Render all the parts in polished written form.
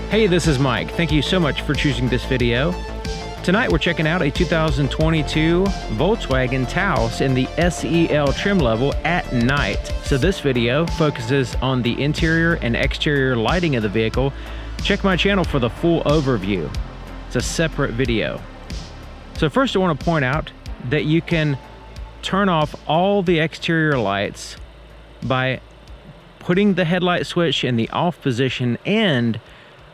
Hey, this is Mike. Thank you so much for choosing this video. Tonight we're checking out a 2022 Volkswagen Taos in the SEL trim level at night. So this video focuses on the interior and exterior lighting of the vehicle. Check my channel for the full overview. It's a separate video. So first I want to point out that you can turn off all the exterior lights by putting the headlight switch in the off position and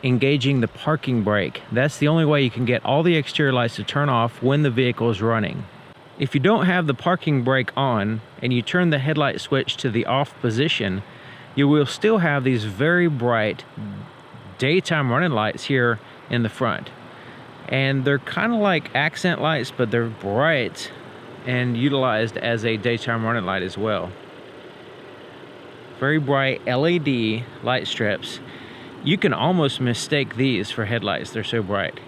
engaging the parking brake. That's the only way you can get all the exterior lights to turn off when the vehicle is running. If you don't have the parking brake on and you turn the headlight switch to the off position, you will still have these very bright daytime running lights here in the front. And they're kind of like accent lights, but they're bright and utilized as a daytime running light as well. Very bright LED light strips. You can almost mistake these for headlights, they're so bright.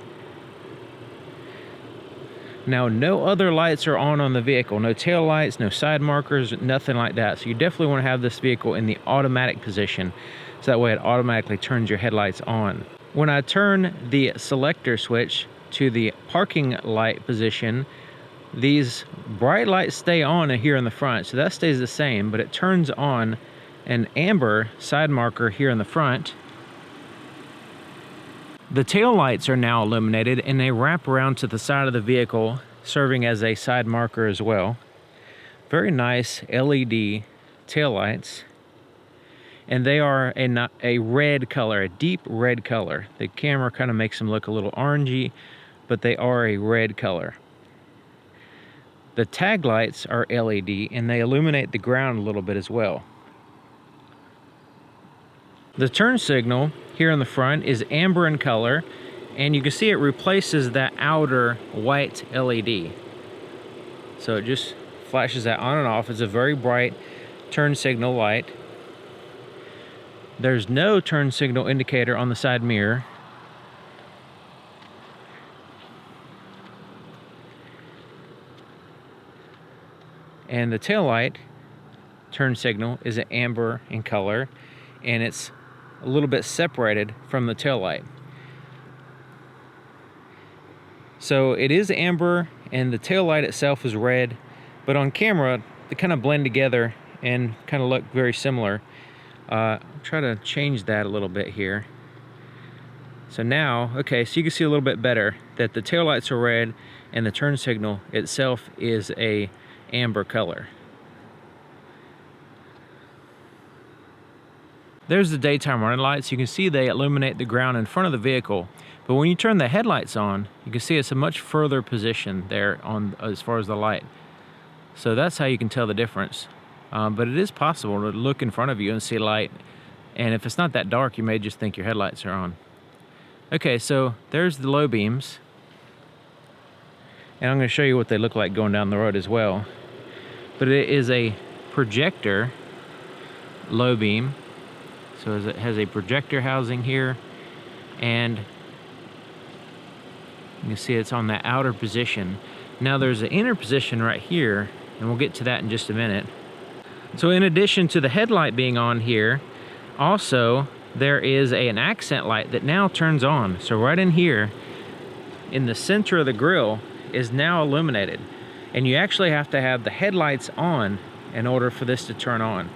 Now, no other lights are on the vehicle. No tail lights, no side markers, nothing like that. So you definitely want to have this vehicle in the automatic position, so that way it automatically turns your headlights on. When I turn the selector switch to the parking light position, these bright lights stay on here in the front, so that stays the same, but it turns on an amber side marker here in the front. The tail lights are now illuminated and they wrap around to the side of the vehicle, serving as a side marker as well. Very nice LED tail lights. And they are a red color, a deep red color. The camera kind of makes them look a little orangey, but they are a red color. The tag lights are LED and they illuminate the ground a little bit as well. The turn signal here in the front is amber in color, and you can see it replaces that outer white LED. So it just flashes that on and off. It's a very bright turn signal light. There's no turn signal indicator on the side mirror. And the tail light turn signal is an amber in color, and it's a little bit separated from the tail light. So it is amber and the tail light itself is red, but on camera they kind of blend together and kind of look very similar. I'll try to change that a little bit here. So now, okay, so you can see a little bit better that the tail lights are red and the turn signal itself is a amber color. There's the daytime running lights. You can see they illuminate the ground in front of the vehicle, but when you turn the headlights on, you can see it's a much further position there on as far as the light. So that's how you can tell the difference. But it is possible to look in front of you and see light, and if it's not that dark, you may just think your headlights are on. Okay, so there's the low beams, and I'm going to show you what they look like going down the road as well. But it is a projector low beam. So it has a projector housing here, and you can see it's on the outer position. Now there's an inner position right here, and we'll get to that in just a minute. So in addition to the headlight being on here, also there is an accent light that now turns on. So right in here, in the center of the grille, is now illuminated. And you actually have to have the headlights on in order for this to turn on.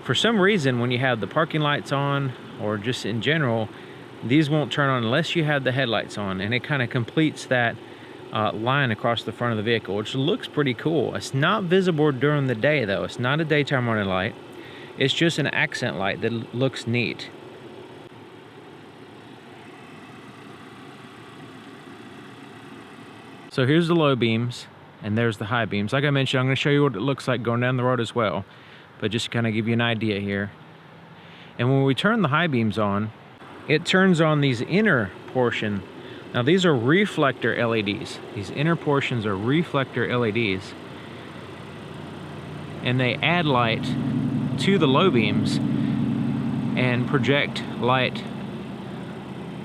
For some reason, when you have the parking lights on, or just in general, these won't turn on unless you have the headlights on, and it kind of completes that line across the front of the vehicle, which looks pretty cool. It's not visible during the day though. It's not a daytime running light. It's just an accent light that looks neat. So here's the low beams, and there's the high beams. Like I mentioned, I'm going to show you what it looks like going down the road as well, but just to kind of give you an idea here. And when we turn the high beams on, it turns on these inner portion. Now these are reflector LEDs. These inner portions are reflector LEDs. And they add light to the low beams and project light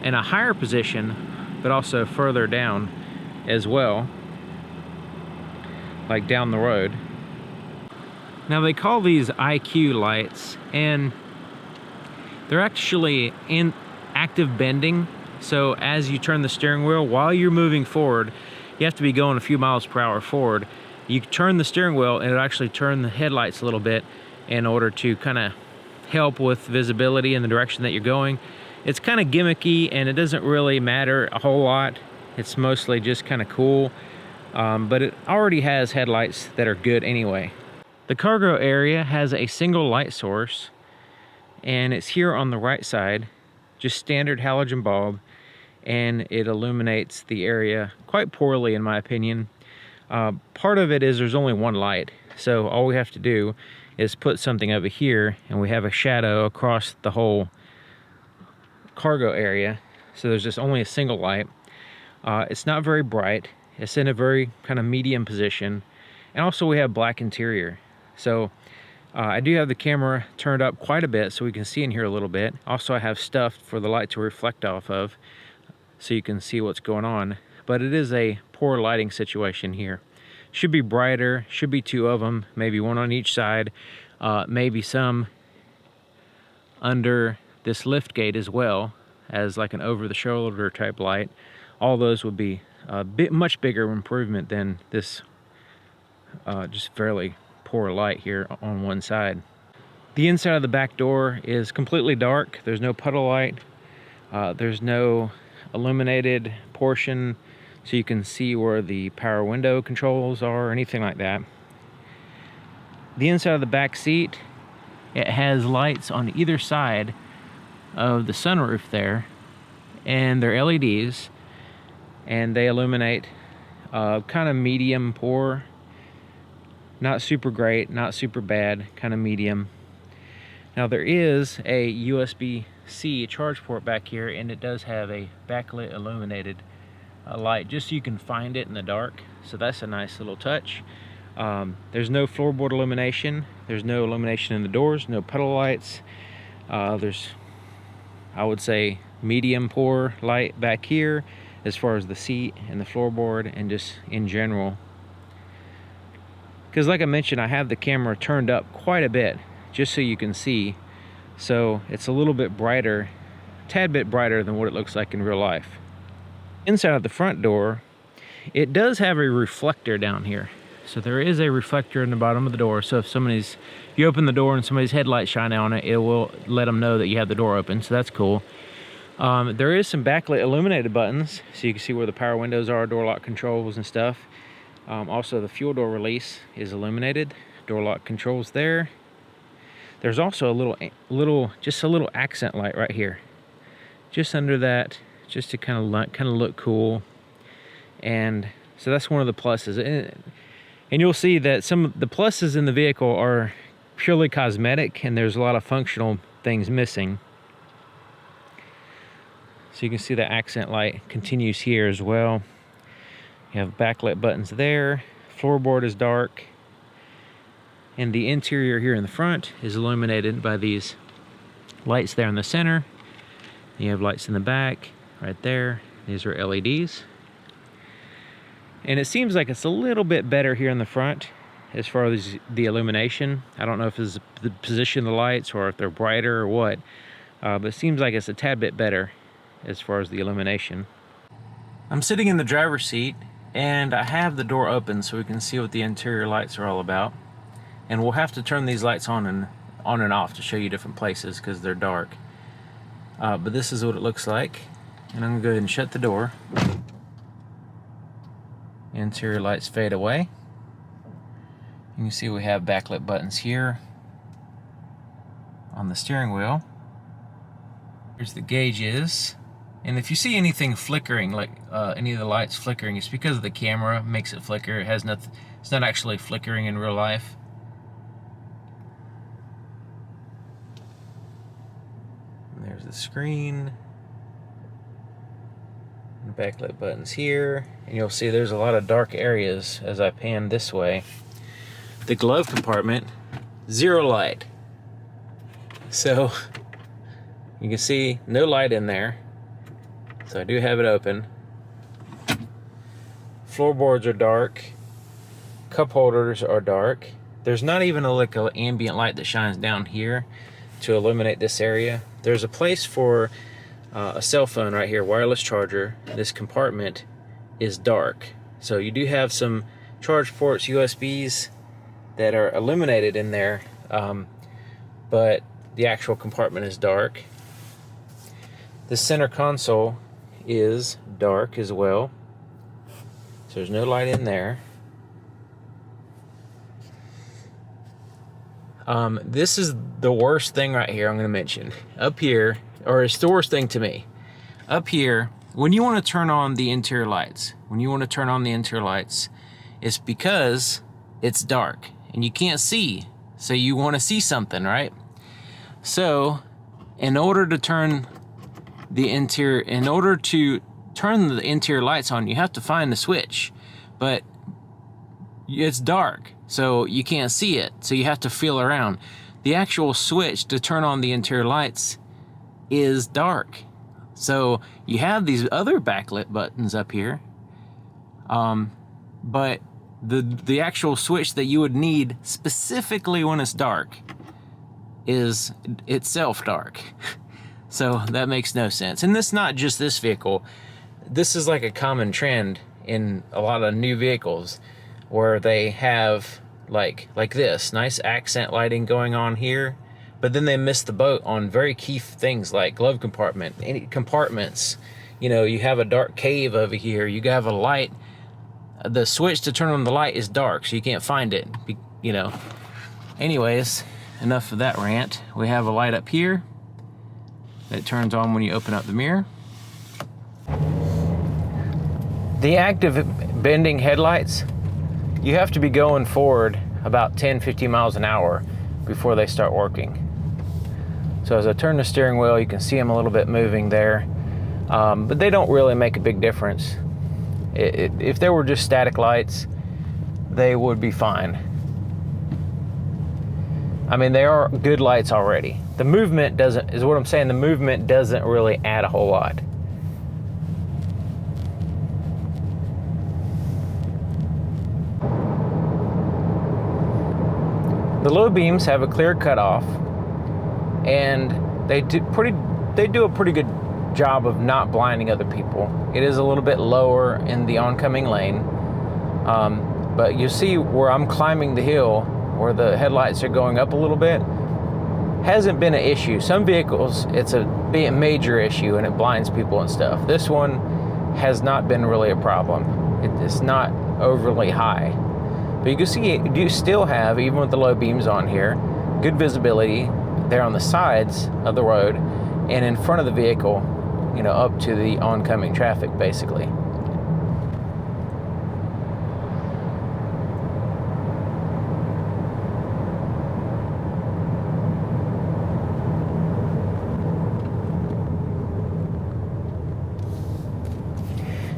in a higher position, but also further down as well, like down the road. Now they call these IQ lights, and they're actually active bending. So as you turn the steering wheel, while you're moving forward, you have to be going a few miles per hour forward. You turn the steering wheel and it'll actually turn the headlights a little bit in order to kind of help with visibility in the direction that you're going. It's kind of gimmicky and it doesn't really matter a whole lot. It's mostly just kind of cool, but it already has headlights that are good anyway. The cargo area has a single light source, and it's here on the right side, just standard halogen bulb, and it illuminates the area quite poorly in my opinion. Part of it is there's only one light, so all we have to do is put something over here and we have a shadow across the whole cargo area, so there's just only a single light. It's not very bright, it's in a very kind of medium position, and also we have black interior. So I do have the camera turned up quite a bit so we can see in here a little bit. Also I have stuff for the light to reflect off of so you can see what's going on, but it is a poor lighting situation here. Should be brighter, should be two of them, maybe one on each side, maybe some under this lift gate as well as like an over the shoulder type light. All those would be a much bigger improvement than this just fairly poor light here on one side. The inside of the back door is completely dark. There's no puddle light, there's no illuminated portion so you can see where the power window controls are or anything like that. The inside of the back seat, it has lights on either side of the sunroof there, and they're LEDs, and they illuminate kind of medium poor, not super great, not super bad, kind of medium. Now there is a USB-C charge port back here, and it does have a backlit illuminated light just so you can find it in the dark, so that's a nice little touch. There's no floorboard illumination, there's no illumination in the doors, no puddle lights. There's, I would say, medium poor light back here as far as the seat and the floorboard and just in general. Because like I mentioned, I have the camera turned up quite a bit just so you can see, so it's a little bit brighter, a tad bit brighter than what it looks like in real life. Inside of the front door, it does have a reflector down here. So there is a reflector in the bottom of the door, so if you open the door and somebody's headlights shine on it, it will let them know that you have the door open, so that's cool. There is some backlit illuminated buttons, so you can see where the power windows are, door lock controls and stuff. Also the fuel door release is illuminated, door lock controls there. There's also just a little accent light right here, just under that, just to kind of look cool. And so that's one of the pluses. And you'll see that some of the pluses in the vehicle are purely cosmetic, and there's a lot of functional things missing. So you can see the accent light continues here as well. You have backlit buttons there. Floorboard is dark. And the interior here in the front is illuminated by these lights there in the center. You have lights in the back, right there. These are LEDs. And it seems like it's a little bit better here in the front as far as the illumination. I don't know if it's the position of the lights or if they're brighter or what, but it seems like it's a tad bit better as far as the illumination. I'm sitting in the driver's seat and I have the door open so we can see what the interior lights are all about. And we'll have to turn these lights on and off to show you different places because they're dark. But this is what it looks like. And I'm gonna go ahead and shut the door. Interior lights fade away. You can see we have backlit buttons here on the steering wheel. Here's the gauges. And if you see anything flickering, like any of the lights flickering, it's because the camera makes it flicker. It has nothing, it's not actually flickering in real life. And there's the screen. Backlit buttons here, and you'll see there's a lot of dark areas as I pan this way. The glove compartment, zero light. So you can see no light in there. So I do have it open. Floorboards are dark. Cup holders are dark. There's not even like an ambient light that shines down here to illuminate this area. There's a place for a cell phone right here, wireless charger. This compartment is dark. So you do have some charge ports, USBs, that are illuminated in there, but the actual compartment is dark. The center console is dark as well, so there's no light in there. This is the worst thing right here I'm going to mention. Up here, or it's the worst thing to me. Up here, when you want to turn on the interior lights, it's because it's dark and you can't see. So you want to see something, right? So in order to turn the interior lights on, you have to find the switch, but it's dark, so you can't see it, so you have to feel around. The actual switch to turn on the interior lights is dark. So you have these other backlit buttons up here, but the actual switch that you would need specifically when it's dark is itself dark. So that makes no sense. And this is not just this vehicle. This is like a common trend in a lot of new vehicles, where they have like this nice accent lighting going on here, but then they miss the boat on very key things like glove compartment, any compartments. You know, you have a dark cave over here, you have a light, the switch to turn on the light is dark, so you can't find it, you know. Anyways, enough of that rant. We have a light up here that turns on when you open up the mirror. The active bending headlights, you have to be going forward about 10-15 miles an hour before they start working. So as I turn the steering wheel, you can see them a little bit moving there, but they don't really make a big difference. If they were just static lights, they would be fine. I mean, they are good lights already. The movement doesn't, is what I'm saying, the movement doesn't really add a whole lot. The low beams have a clear cutoff, and they do a pretty good job of not blinding other people. It is a little bit lower in the oncoming lane, but you see where I'm climbing the hill, where the headlights are going up a little bit, hasn't been an issue. Some vehicles, it's a major issue and it blinds people and stuff. This one has not been really a problem. It's not overly high. But you can see, you do still have, even with the low beams on here, good visibility there on the sides of the road and in front of the vehicle, you know, up to the oncoming traffic, basically.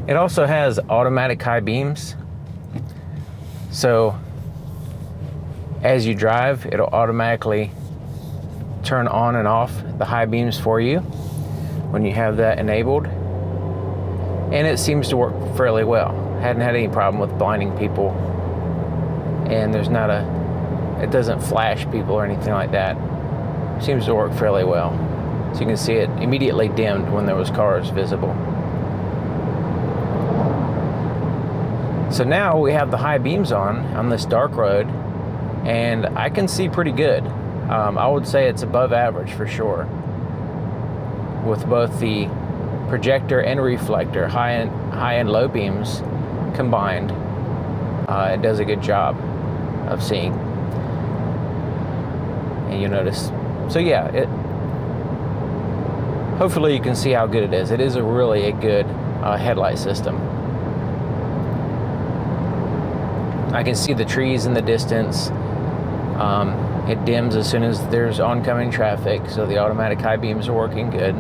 It also has automatic high beams. So as you drive, it'll automatically turn on and off the high beams for you when you have that enabled. And it seems to work fairly well. Hadn't had any problem with blinding people. And there's not it doesn't flash people or anything like that. Seems to work fairly well. So you can see it immediately dimmed when there was cars visible. So now we have the high beams on this dark road, and I can see pretty good. I would say it's above average for sure. With both the projector and reflector, high and low beams combined, it does a good job of seeing. And you notice, so yeah, hopefully you can see how good it is. It is a really good headlight system. I can see the trees in the distance. It dims as soon as there's oncoming traffic, so the automatic high beams are working good.